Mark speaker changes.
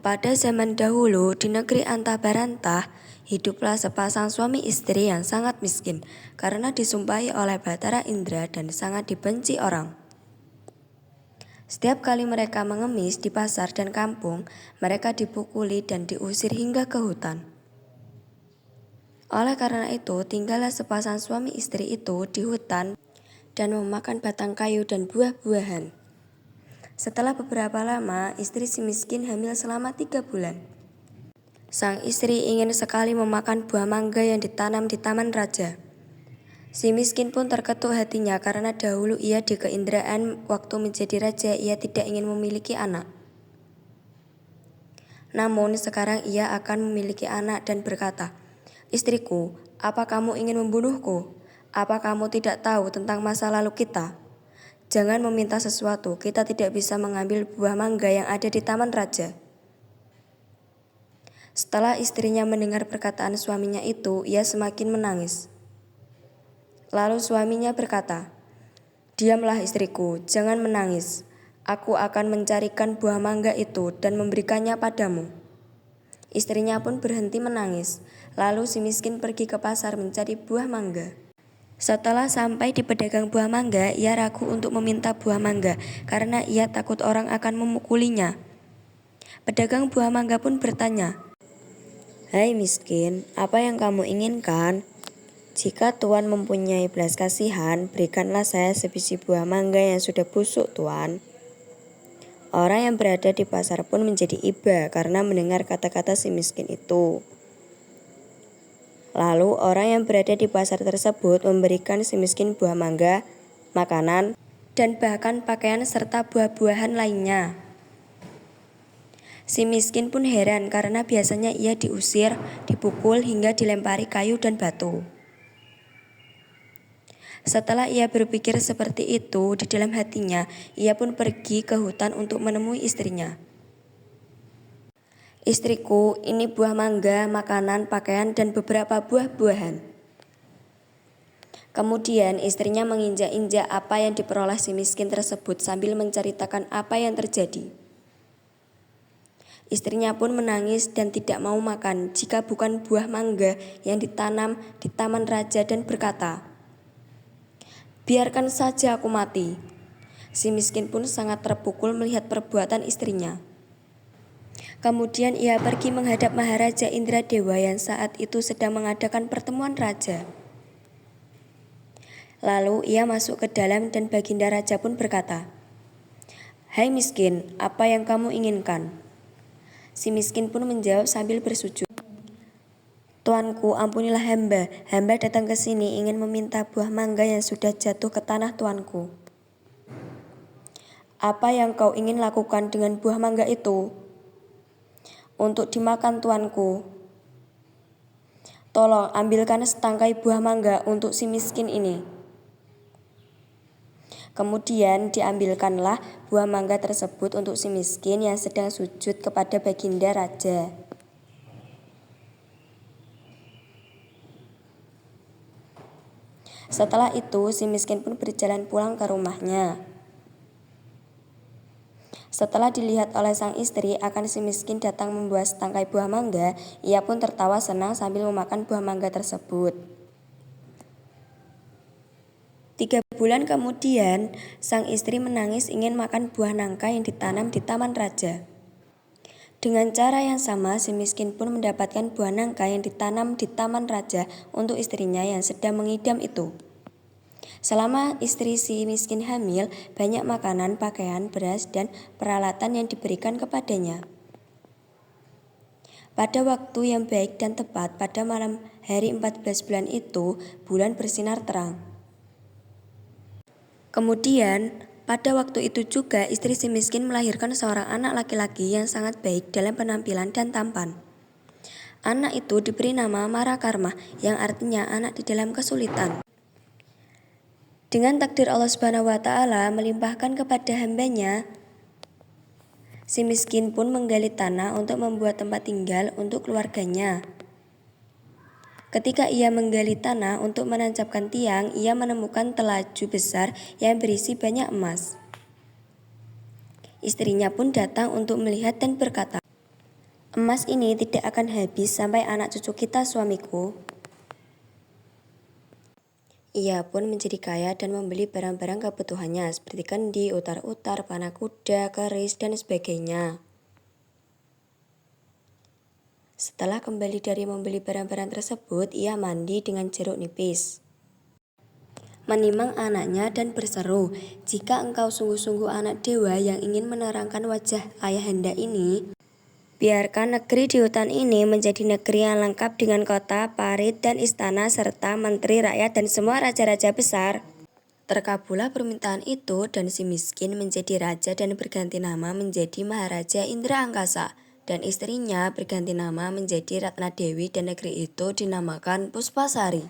Speaker 1: Pada zaman dahulu di negeri Antabarantah, hiduplah sepasang suami istri yang sangat miskin karena disumpahi oleh Bathara Indra dan sangat dibenci orang. Setiap kali mereka mengemis di pasar dan kampung, mereka dipukuli dan diusir hingga ke hutan. Oleh karena itu, tinggallah sepasang suami istri itu di hutan dan memakan batang kayu dan buah-buahan. Setelah beberapa lama, istri si miskin hamil selama 3 bulan. Sang istri ingin sekali memakan buah mangga yang ditanam di taman raja. Si miskin pun terketuk hatinya karena dahulu ia di keindraan waktu menjadi raja ia tidak ingin memiliki anak. Namun sekarang ia akan memiliki anak dan berkata, "Istriku, apa kamu ingin membunuhku? Apa kamu tidak tahu tentang masa lalu kita? Jangan meminta sesuatu, kita tidak bisa mengambil buah mangga yang ada di taman raja." Setelah istrinya mendengar perkataan suaminya itu, ia semakin menangis. Lalu suaminya berkata, "Diamlah istriku, jangan menangis. Aku akan mencarikan buah mangga itu dan memberikannya padamu." Istrinya pun berhenti menangis. Lalu si miskin pergi ke pasar mencari buah mangga. Setelah sampai di pedagang buah mangga, ia ragu untuk meminta buah mangga karena ia takut orang akan memukulinya. Pedagang buah mangga pun bertanya, "Hai miskin, apa yang kamu inginkan? Jika Tuan mempunyai belas kasihan, berikanlah saya sebiji buah mangga yang sudah busuk, Tuan." Orang yang berada di pasar pun menjadi iba karena mendengar kata-kata si miskin itu. Lalu orang yang berada di pasar tersebut memberikan si miskin buah mangga, makanan, dan bahkan pakaian serta buah-buahan lainnya. Si miskin pun heran karena biasanya ia diusir, dipukul hingga dilempari kayu dan batu. Setelah ia berpikir seperti itu di dalam hatinya, ia pun pergi ke hutan untuk menemui istrinya. "Istriku, ini buah mangga, makanan, pakaian, dan beberapa buah-buahan." Kemudian istrinya menginjak-injak apa yang diperoleh si miskin tersebut sambil menceritakan apa yang terjadi. Istrinya pun menangis dan tidak mau makan jika bukan buah mangga yang ditanam di taman raja dan berkata, "Biarkan saja aku mati." Si miskin pun sangat terpukul melihat perbuatan istrinya. Kemudian ia pergi menghadap Maharaja Indradewa yang saat itu sedang mengadakan pertemuan raja. Lalu ia masuk ke dalam dan Baginda Raja pun berkata, "Hai miskin, apa yang kamu inginkan?" Si miskin pun menjawab sambil bersujud, "Tuanku, ampunilah hamba. Hamba datang ke sini ingin meminta buah mangga yang sudah jatuh ke tanah tuanku." "Apa yang kau ingin lakukan dengan buah mangga itu?" "Untuk dimakan tuanku." "Tolong ambilkan setangkai buah mangga untuk si miskin ini." Kemudian diambilkanlah buah mangga tersebut untuk si miskin yang sedang sujud kepada Baginda Raja. Setelah itu si miskin pun berjalan pulang ke rumahnya. Setelah dilihat oleh sang istri akan si miskin datang membawa setangkai buah mangga, ia pun tertawa senang sambil memakan buah mangga tersebut. 3 bulan kemudian, sang istri menangis ingin makan buah nangka yang ditanam di taman raja. Dengan cara yang sama, si miskin pun mendapatkan buah nangka yang ditanam di taman raja untuk istrinya yang sedang mengidam itu. Selama istri si miskin hamil, banyak makanan, pakaian, beras, dan peralatan yang diberikan kepadanya. Pada waktu yang baik dan tepat, pada malam hari 14 bulan itu, bulan bersinar terang. Kemudian, pada waktu itu juga istri si miskin melahirkan seorang anak laki-laki yang sangat baik dalam penampilan dan tampan. Anak itu diberi nama Marakarma yang artinya anak di dalam kesulitan. Dengan takdir Allah Subhanahu wa Ta'ala melimpahkan kepada hambanya, si miskin pun menggali tanah untuk membuat tempat tinggal untuk keluarganya. Ketika ia menggali tanah untuk menancapkan tiang, ia menemukan telaju besar yang berisi banyak emas. Istrinya pun datang untuk melihat dan berkata, emas ini tidak akan habis sampai anak cucu kita, suamiku." Ia pun menjadi kaya dan membeli barang-barang kebutuhannya seperti kendi, utar-utar, panah kuda, keris, dan sebagainya. Setelah kembali dari membeli barang-barang tersebut, ia mandi dengan jeruk nipis, menimang anaknya dan berseru, "Jika engkau sungguh-sungguh anak dewa yang ingin menerangkan wajah ayahanda ini, biarkan negeri di hutan ini menjadi negeri yang lengkap dengan kota, parit, dan istana, serta menteri, rakyat, dan semua raja-raja besar." Terkabullah permintaan itu, dan si miskin menjadi raja dan berganti nama menjadi Maharaja Indra Angkasa, dan istrinya berganti nama menjadi Ratna Dewi, dan negeri itu dinamakan Puspasari.